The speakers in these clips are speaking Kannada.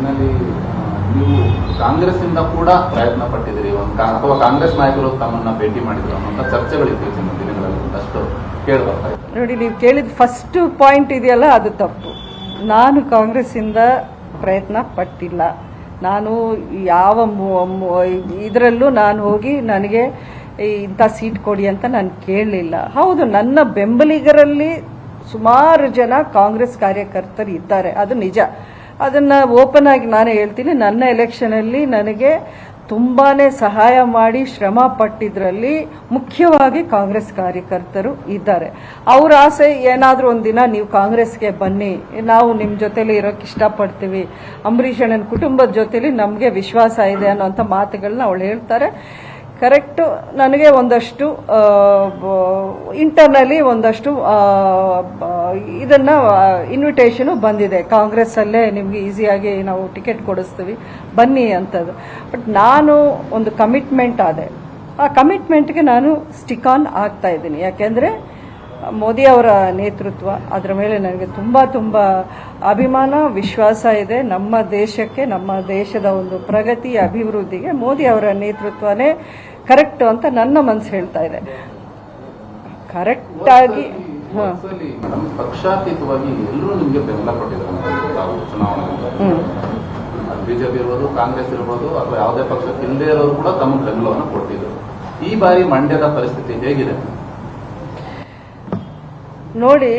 ಒಟ್ಟಿನಲ್ಲಿ ನೀವು ಕಾಂಗ್ರೆಸ್ ಇಂದ ಕೂಡ ಪ್ರಯತ್ನ ಪಟ್ಟಿದ್ದೀರಿ ಅಥವಾ ಕಾಂಗ್ರೆಸ್ ನಾಯಕರು ತಮ್ಮನ್ನ ಭೇಟಿ ಮಾಡಿದ್ರು ಅನ್ನೋ ಚರ್ಚೆಗಳು ಇತ್ತೀಚಿನ ದಿನಗಳಲ್ಲಿ ಅಷ್ಟು ಕೇಳಿ ಬರ್ತಾ ಇದೆ. ನೋಡಿ, ನೀವು ಕೇಳಿದ ಫಸ್ಟ್ ಪಾಯಿಂಟ್ ಇದೆಯಲ್ಲ, ಅದು ತಪ್ಪು. ನಾನು ಕಾಂಗ್ರೆಸ್ ಇಂದ ಪ್ರಯತ್ನ ಪಟ್ಟಿಲ್ಲ. ನಾನು ಯಾವ ಇದರಲ್ಲೂ ನಾನು ಹೋಗಿ ನನಗೆ ಇಂಥ ಸೀಟ್ ಕೊಡಿ ಅಂತ ನಾನು ಕೇಳಲಿಲ್ಲ. ಹೌದು, ನನ್ನ ಬೆಂಬಲಿಗರಲ್ಲಿ ಸುಮಾರು ಜನ ಕಾಂಗ್ರೆಸ್ ಕಾರ್ಯಕರ್ತರು ಇದ್ದಾರೆ, ಅದು ನಿಜ. ಅದನ್ನ ಓಪನ್ ಆಗಿ ನಾನೇ ಹೇಳ್ತೀನಿ. ನನ್ನ ಎಲೆಕ್ಷನಲ್ಲಿ ನನಗೆ ತುಂಬಾನೇ ಸಹಾಯ ಮಾಡಿ ಶ್ರಮ ಪಟ್ಟಿದ್ರಲ್ಲಿ ಮುಖ್ಯವಾಗಿ ಕಾಂಗ್ರೆಸ್ ಕಾರ್ಯಕರ್ತರು ಇದ್ದಾರೆ. ಅವ್ರ ಆಸೆ ಏನಾದರೂ ಒಂದಿನ ನೀವು ಕಾಂಗ್ರೆಸ್ಗೆ ಬನ್ನಿ, ನಾವು ನಿಮ್ಮ ಜೊತೆಲಿ ಇರೋಕೆ ಇಷ್ಟಪಡ್ತೀವಿ, ಅಂಬರೀಷ್ ಅಣ್ಣನ ಕುಟುಂಬದ ಜೊತೆಲಿ ನಮಗೆ ವಿಶ್ವಾಸ ಇದೆ ಅನ್ನೋಂಥ ಮಾತುಗಳನ್ನ ಅವಳು ಹೇಳ್ತಾರೆ. ಕರೆಕ್ಟು. ನನಗೆ ಒಂದಷ್ಟು ಇಂಟರ್ನಲಿ ಒಂದಷ್ಟು ಇದನ್ನ ಇನ್ವಿಟೇಷನು ಬಂದಿದೆ. ಕಾಂಗ್ರೆಸ್ ಅಲ್ಲೇ ನಿಮ್ಗೆ ಈಸಿಯಾಗಿ ನಾವು ಟಿಕೆಟ್ ಕೊಡಿಸ್ತೀವಿ ಬನ್ನಿ ಅಂತದ್ದು. ಬಟ್ ನಾನು ಒಂದು ಕಮಿಟ್ಮೆಂಟ್ ಆದೆ. ಆ ಕಮಿಟ್ಮೆಂಟ್ಗೆ ನಾನು ಸ್ಟಿಕ್ ಆನ್ ಆಗ್ತಾ ಇದ್ದೀನಿ. ಯಾಕೆಂದ್ರೆ ಮೋದಿ ಅವರ ನೇತೃತ್ವ, ಅದರ ಮೇಲೆ ನನಗೆ ತುಂಬಾ ಅಭಿಮಾನ, ವಿಶ್ವಾಸ ಇದೆ. ನಮ್ಮ ದೇಶಕ್ಕೆ, ನಮ್ಮ ದೇಶದ ಒಂದು ಪ್ರಗತಿ, ಅಭಿವೃದ್ಧಿಗೆ ಮೋದಿ ಅವರ ನೇತೃತ್ವನೇ ಕರೆಕ್ಟ್ ಅಂತ ನನ್ನ ಮನಸ್ಸು ಹೇಳ್ತಾ ಇದೆ. ಕರೆಕ್ಟ್ ಆಗಿ ಪಕ್ಷಾತೀತವಾಗಿ ಎಲ್ಲರೂ ನಿಮಗೆ ಬೆಂಬಲ ಕೊಟ್ಟಿದ್ದಾರೆ ಚುನಾವಣೆ. ಬಿಜೆಪಿ ಇರ್ಬೋದು, ಕಾಂಗ್ರೆಸ್ ಇರ್ಬೋದು, ಅಥವಾ ಯಾವುದೇ ಪಕ್ಷಕ್ಕೆ ಇಲ್ಲದೆ ಇರೋರು ಕೂಡ ತಮ್ಮ ಬೆಂಬಲವನ್ನು ಕೊಟ್ಟಿದ್ರು. ಈ ಬಾರಿ ಮಂಡ್ಯದ ಪರಿಸ್ಥಿತಿ ಹೇಗಿದೆ? ನೋಡಿ,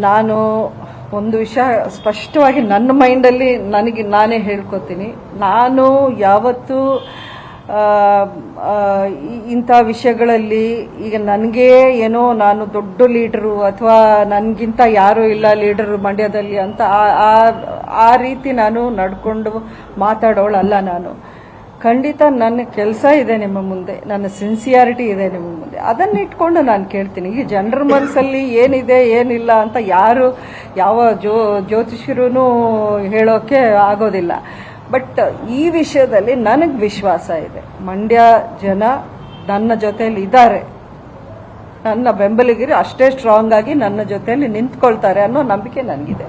ನಾನು ಒಂದು ವಿಷಯ ಸ್ಪಷ್ಟವಾಗಿ ನನ್ನ ಮೈಂಡಲ್ಲಿ ನನಗೆ ನಾನೇ ಹೇಳ್ಕೊತೀನಿ. ನಾನು ಯಾವತ್ತೂ ಇಂಥ ವಿಷಯಗಳಲ್ಲಿ ಈಗ ನನಗೆ ಏನೋ ನಾನು ದೊಡ್ಡ ಲೀಡರು ಅಥವಾ ನನಗಿಂತ ಯಾರೂ ಇಲ್ಲ ಲೀಡರು ಮಂಡ್ಯದಲ್ಲಿ ಅಂತ ಆ ರೀತಿ ನಾನು ನಡ್ಕೊಂಡು ಮಾತಾಡೋಳಲ್ಲ. ನಾನು ಖಂಡಿತ ನನ್ನ ಕೆಲಸ ಇದೆ ನಿಮ್ಮ ಮುಂದೆ, ನನ್ನ ಸಿನ್ಸಿಯಾರಿಟಿ ಇದೆ ನಿಮ್ಮ ಮುಂದೆ. ಅದನ್ನ ಇಟ್ಕೊಂಡು ನಾನು ಕೇಳ್ತೀನಿ. ಈ ಜನರ ಮನಸ್ಸಲ್ಲಿ ಏನಿದೆ ಏನಿಲ್ಲ ಅಂತ ಯಾರು ಯಾವ ಜ್ಯೋತಿಷ್ಯರೂ ಹೇಳೋಕೆ ಆಗೋದಿಲ್ಲ. ಬಟ್ ಈ ವಿಷಯದಲ್ಲಿ ನನಗೆ ವಿಶ್ವಾಸ ಇದೆ. ಮಂಡ್ಯ ಜನ ನನ್ನ ಜೊತೆಯಲ್ಲಿ ಇದ್ದಾರೆ, ನನ್ನ ಬೆಂಬಲಿಗರು ಅಷ್ಟೇ ಸ್ಟ್ರಾಂಗ್ ಆಗಿ ನನ್ನ ಜೊತೆಯಲ್ಲಿ ನಿಂತ್ಕೊಳ್ತಾರೆ ಅನ್ನೋ ನಂಬಿಕೆ ನನಗಿದೆ.